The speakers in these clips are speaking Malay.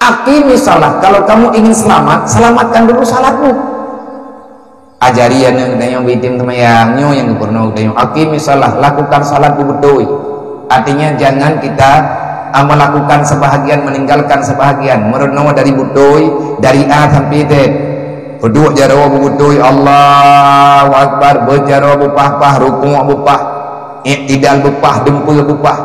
Aqimi salat, kalau kamu ingin selamat, selamatkan dulu salatmu. Ajari yang tanya bitim temayangnya yang pernah tanya aqimi salat, lakukan salat betul. Artinya jangan kita melakukan sebahagian, meninggalkan sebahagian. Merenung dari butuh, dari A sampai Z. Berdua jarawa butuh, Allahu Akbar, berjarawa bupah, rukuk bupah, i'tidal bupah, dempul bupah.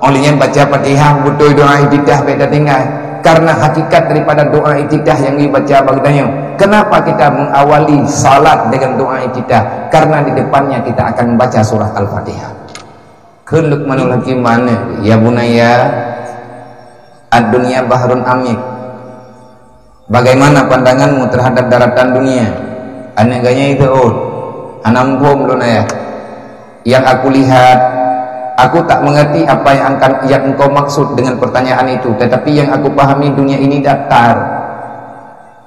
Olehnya baca Fatihah butuh doa i'tidah beda tinggal. Karena hakikat daripada doa i'tidah yang dibaca bagdanya. Kenapa kita mengawali salat dengan doa i'tidah? Karena di depannya kita akan membaca surah Al-Fatihah. Kun Luqmanul Hakim mana? Ya bunaya, ad-dunya bahrun amik. Bagaimana pandanganmu terhadap daratan dunia? Aneganya itu anampom lunaya. Yang aku lihat, aku tak mengerti apa yang engkau maksud dengan pertanyaan itu. Tetapi yang aku pahami, dunia ini datar.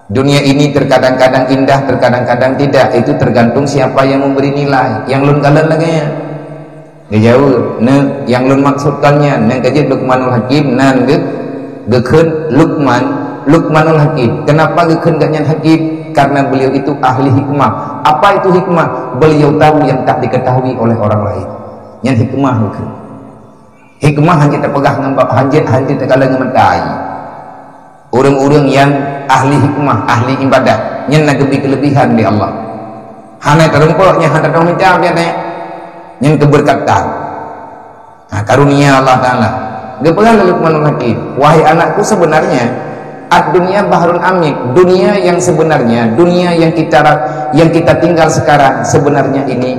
Dunia ini terkadang-kadang indah, terkadang-kadang tidak. Itu tergantung siapa yang memberi nilai. Yang lun kalian lagi ya. Jauh, yang lun maksudkannya, neng kaji Luqmanul Hakim, nan gekun Luqmanul Hakim. Kenapa gekun ganyan Hakim? Karena beliau itu ahli hikmah. Apa itu hikmah? Beliau tahu yang tak diketahui oleh orang lain. Yang hikmah gekun. Hikmah hanya kita pegang ngambak hanjit terkala ngementai. Orang-orang yang ahli hikmah, ahli ibadah, yang nagebi kelebihan di Allah. Hana terumpuknya, hana tahu minta biarnya. Yang keberkatan, nah, karunia Allah Ta'ala. Gepelan Luqmanul Hakim, wahai anakku, sebenarnya ad-dunya bahrun amik, dunia yang sebenarnya, dunia yang kita tinggal sekarang, sebenarnya ini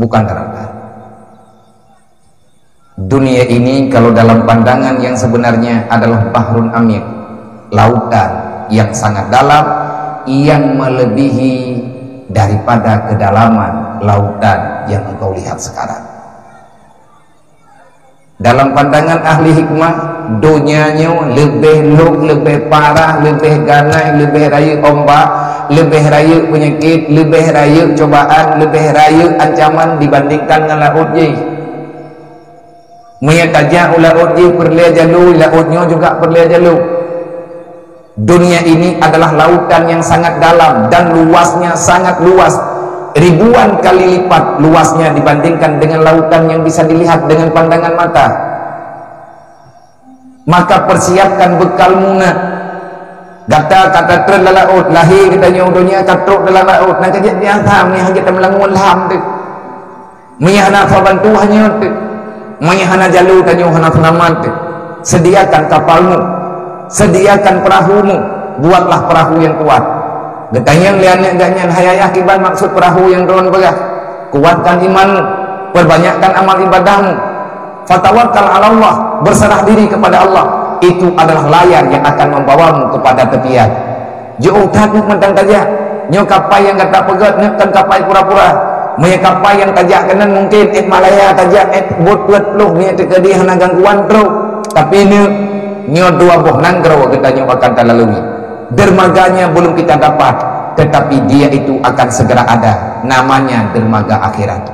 bukan daratan. Dunia ini kalau dalam pandangan yang sebenarnya adalah bahrun amik, lautan yang sangat dalam, yang melebihi daripada kedalaman lautan yang engkau lihat sekarang. Dalam pandangan ahli hikmah, dunianya lebih parah, lebih ganai, lebih raya ombak, lebih raya penyakit, lebih raya cobaan, lebih raya ancaman dibandingkan dengan laut je. Menyataja laut je perlia jalur, lautnya juga perlia jalur. Dunia ini adalah lautan yang sangat dalam dan luasnya sangat luas, ribuan kali lipat luasnya dibandingkan dengan lautan yang bisa dilihat dengan pandangan mata. Maka persiapkan bekalmu nak. Kata dalam laut, lahir kita dunia katruk dalam laut. Nak kejap dia tham ni kita melangun lam tu. Meyahna bantu hanya tu. Meyahna jalur tanyo hana selamat tu. Sediakan kapalmu. Sediakan perahumu, buatlah perahu yang kuat. Getanyang liannya ganyan hayayah kiban maksud perahu yang drone belah. Kuatkan imanmu, perbanyakkan amal ibadahmu. Fatawakkal 'ala Allah, berserah diri kepada Allah. Itu adalah layar yang akan membawamu kepada tepian. Jauh takut mentang tajak. Nyo kapai yang kata pegat, nyekan kapai pura-pura. Maya kapai yang tajak kanan mungkin Malaya tajak bot loh nya tekedi hana gangguan terus. Tapi nyo dua buah nanggro kita nyo akan terlalui. Dermaganya belum kita dapat, tetapi dia itu akan segera ada. Namanya dermaga akhirat.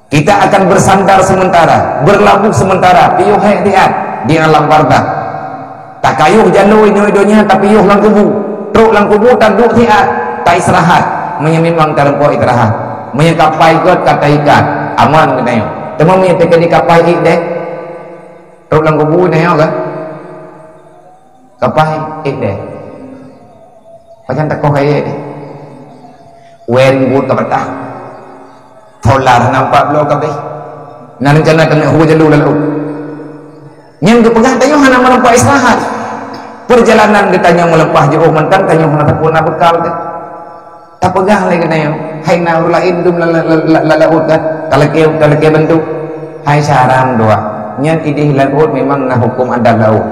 Kita akan bersandar sementara, berlabuh sementara, piyuh hadiat di alam barzakh. Tak kayuh jalur ini tapi yuh lang kubu. Truk lang kubu tak duk hiat, tak istirahat. Menyemimang terempok istirahat. Menyekapai god kata ikan, aman kita nyo. Temu menyatakan di kapai ik deh. Truk lang kubu ni kan? Kapai ik deh. Macam tak kau kaya deh. Wen but kapatah. Tholar nampak belum kabeh. Nan rencana kena huwa jalur lalu. Yang kepegang tanya hana menempuh istirahat. Perjalanan ditanya melempah jauh mentang tanya hana tak puna bekal deh. Tak pegang lagi tanya. Hai naur lain dum laut kan. Talake bentuk. Hai saram doa. Nyan idih laut memang nah hukum ada laut.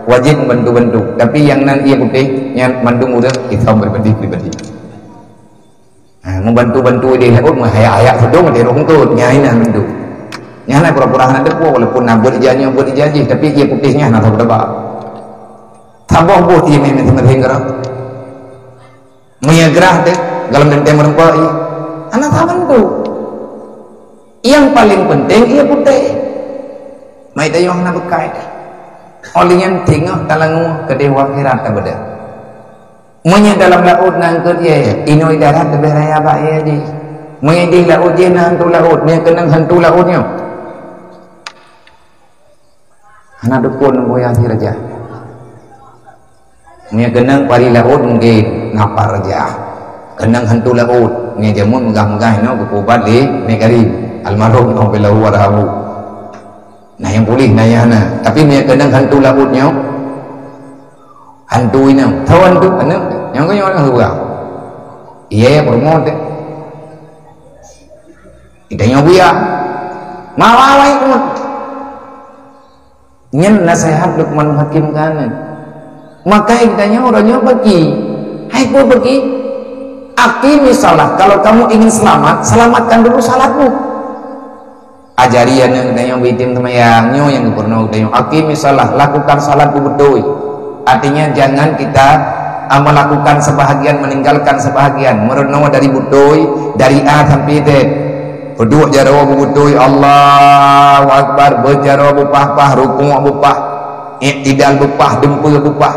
Wajib bantu-bantu. Tapi yang nan ia putih, yang mandung udah kita berbanding-banding. Membantu-bantu dia laut mah hayak-hayak sedung dia rungtut nyai nah bantu. Nyai pura-pura hana depo walaupun nak buat janji tapi ia putihnya nak tahu debak. Taboh buh dia memang hingga. Menyagrah deh dalam dendam merempah ia. Anak tak bantu. Yang paling penting ia putih. Mai tayo hana bekai. Olian tengok talangu ke dewa akhirat tak beda. Munya dalam laut nangkut ye, inoi darat lebih raya pak ye di. Munya di laut ye hantu laut, munya kenang hantu lautnya. Hana dukun boya raja. Munya kenang pari laut mungkin ngapa raja. Kenang hantu laut, munya jamun megah-megah no kukubat li negari almarhum Allahu warhamu. Nah yang boleh nayana, tapi munya kenang hantu lautnya. Hantu ini, tahu hantu, yang kau orang hura, iya promote, kita nyobiya, mawawai pun, nyen nasihat Luqman Hakim kanan, maka kita orangnya pergi, hai pun pergi, akimi salat, kalau kamu ingin selamat, selamatkan dulu salatmu, ajarian yang kita nyobitin temayangnya yang pernah kita akimi salat, lakukan salatku betul. Artinya jangan kita melakukan sebahagian meninggalkan sebahagian. Merenung dari butoy dari A sampai Z. Berdua jarawa butoy Allahu Akbar, berjarawa bupah rukuk bupah, iktidal bupah, dempul bupah.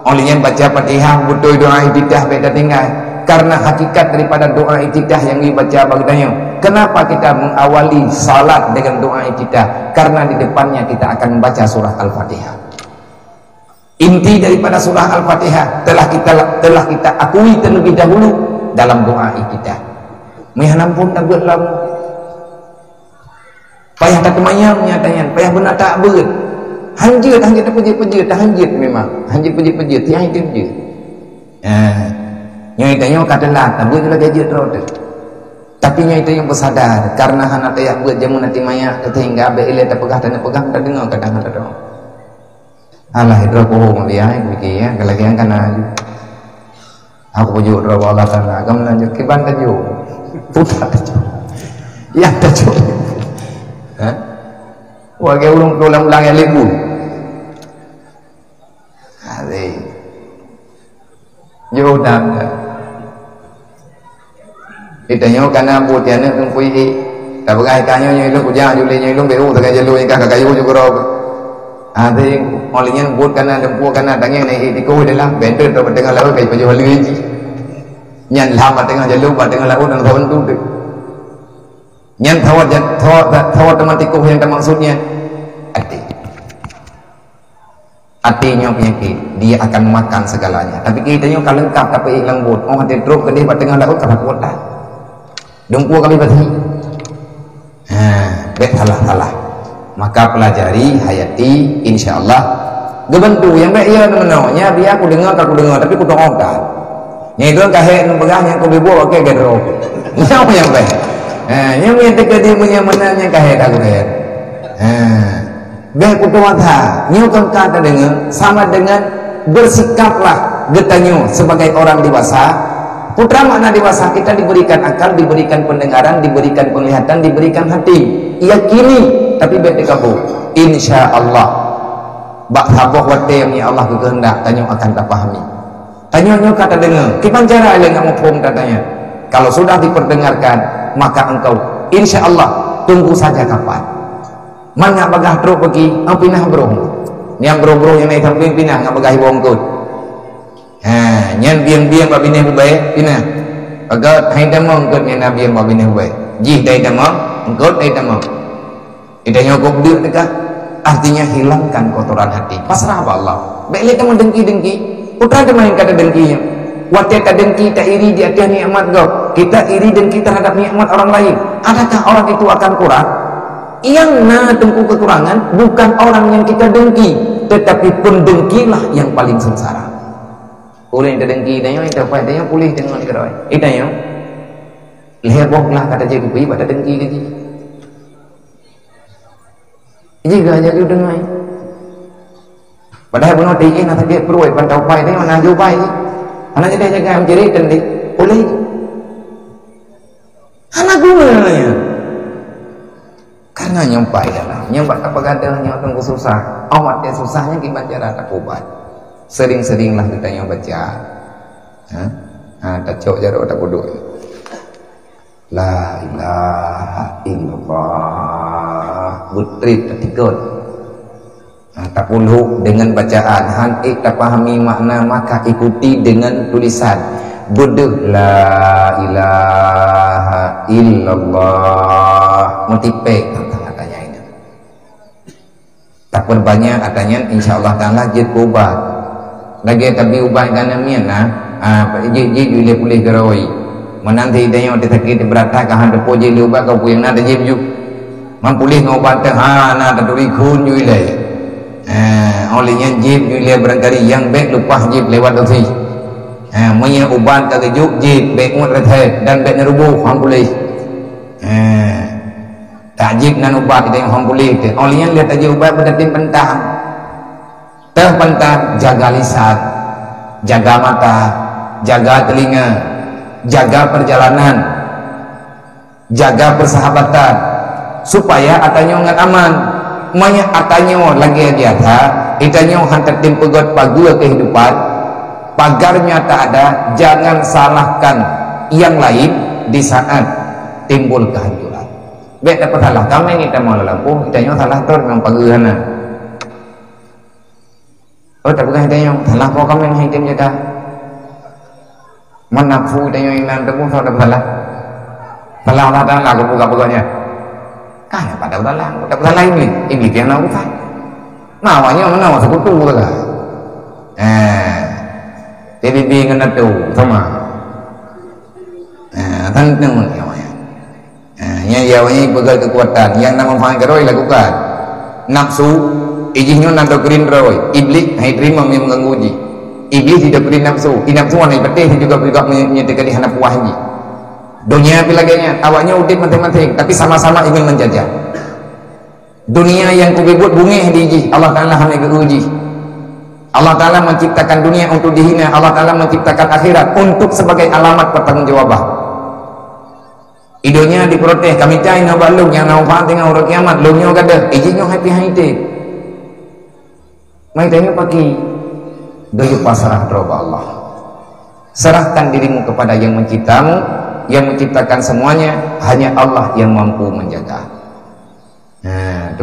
Olehnya baca Fatihah butoy doa iftitah beda tinggal. Karena hakikat daripada doa iftitah yang dibaca bagainya. Kenapa kita mengawali salat dengan doa iftitah? Karena di depannya kita akan membaca surah Al-Fatihah. Inti daripada surah Al-Fatihah telah kita akui terlebih dahulu dalam doa kita. Mihanam pun tak berlalu. Payah tak kemayang nyatanya, payah benar tak ber. Hanjut tak pejit-pejit, tak hanjut memang. Hanjut pejit-pejit, tiang itu je. Yang itanya katalah, tak ber juga dia terus. Tapi yang itu yang bersadar karena hana tayak buat jamu nanti mayak sehingga abe ile tak pegang tak dengar kadang-kadang. Allah itu aku dia begini ya kelakian kana aku pujuk roh Allah Taala kamu lanjut kiban tajuk putra tajuk yang tajuk wagai ulang yang lebu ada jauh dah ditanya karena buatnya tungkui tak berkait kanya yang lu puja julinya lu beru tak kayu yang kakak kayu juga roh ada yang olehnya buat karena dempu karena tanya ni ikut adalah bender tu tengah laut kayak baju halu ini nyan lama tengah jalur tengah laut dan kawan tu nyan thawat teman tikuh yang maksudnya hatinya penyakit dia akan makan segalanya tapi kita nyo kalau lengkap tapi hilang buat hati drop ke dia tengah laut tak kuat dah dempu kami berarti bet salah maka pelajari hayati insyaallah gebentu yang baik ya teman-temannya biar aku dengar tapi aku tengok kan yang itu kahek pegahnya aku bibuat pakai gedro siapa yang baik yang teka dia punya menanya kahek aku kahek baik aku tengok nyu kata dengar sama dengan bersikaplah getanyo sebagai orang dewasa putra makna dewasa kita diberikan akal diberikan pendengaran diberikan penglihatan diberikan hati yakini tapi baik dikabul insyaallah bak haboh wate yang Allah kehendak tanyo akan tak pahami tanyo kata dengar kipan cara ele ngak mufhum katanya kalau sudah diperdengarkan maka engkau insyaallah tunggu saja kapan man ngak bagah terus pergi pinah bro yang bro yang naik samping pinah ngak bagah bongkut nyan biang bab bini bubai pinah bagat hai damong ket nyan biang bab bini bubai jih dai damong engkot dai damong tidak nyokok dia dekat artinya hilangkan kotoran hati pasrah pada Allah baiklah kamu dengki putra ada main kata dengkinya waktu tak dengki tak iri di atas nikmat kau kita iri dengki terhadap nikmat orang lain adakah orang itu akan kurang yang tunggu kekurangan bukan orang yang kita dengki tetapi pendengkilah yang paling sengsara boleh kita dengki tanya kita apa tanya boleh dengan kita itu tanya leheboklah kata cikgu pergi pada dengki lagi jika jadi dengai padahal benar tinggi nak dia perui pantau pai ni mana jubai anak jadi jaga mencari tendi boleh anak gunanya karena nyampai dalam nyampak apa gadangnya tunggu susah amat dia susahnya gimana cara tak obat sering-seringlah kita yang baca tak cok jarak tak bodoh la ilaha illallah putri ketikut tak puluh dengan bacaan, hantik tak pahami makna maka ikuti dengan tulisan. Buduh la ilaha illallah mutipek katanya itu. Tak berbanyak katanya insyaallah taala jid ubat. Lagi tapi ubat kana mian jid boleh geroi. Menanti dia yang sakit berata ka hande poje le ubat kau yang ada jid ju. Mampulih ngobat teh na taduri kun ju ile. Olehnya jid ju ile barangkali yang baik lupa jid lewat tu. Punya ubat kata juk jib baik muat rethe dan baik nerubuh hang boleh tajib nan ubat kita yang hang boleh tu olehnya lihat aja ubat berarti pentang terpentang jaga lisan, jaga mata, jaga telinga, jaga perjalanan, jaga persahabatan supaya atanyo ngat aman. Manya atanyo lagi dia itanyo hantar tim pegot pagu kehidupan pagarnya tak ada, jangan salahkan yang lain di saat timbul kehancuran. Baik dapat salah kami kita mau lampu, kita nyo salah tor memang paguhana. Oh tak bukan kita nyo salah kau kami yang hitam jaga. Menafu kita nyo iman temu salah salah. Salah Allah dan lagu buka-bukanya. Kaya pada udalang, dapat salah ini yang nak bukan. Nawanya mana masa kutu lah. Jadi bingung tu sama. Tentang yang jawabnya begal kekuatan yang nama faham keroi lakukan. Nafsu izinnya nak doktrin roi. Iblis hai terima yang mengganggu ji. Iblis tidak beri nafsu. Nafsu mana betul juga menyatakan di hana puah ji. Dunia pilaganya awaknya udit masing-masing tapi sama-sama ingin menjajah. Dunia yang ku buat bungih di ji. Allah Taala hanya uji. Allah Ta'ala menciptakan dunia untuk dihina. Allah Ta'ala menciptakan akhirat untuk sebagai alamat pertanggungjawaban. Idonya diprotes kami cai na balung yang na ufat tengah urut kiamat lungnya kada izinnya happy haite mai tanya pagi doyo pasrah kepada Allah. Serahkan dirimu kepada yang menciptamu, yang menciptakan semuanya. Hanya Allah yang mampu menjaga. Nah,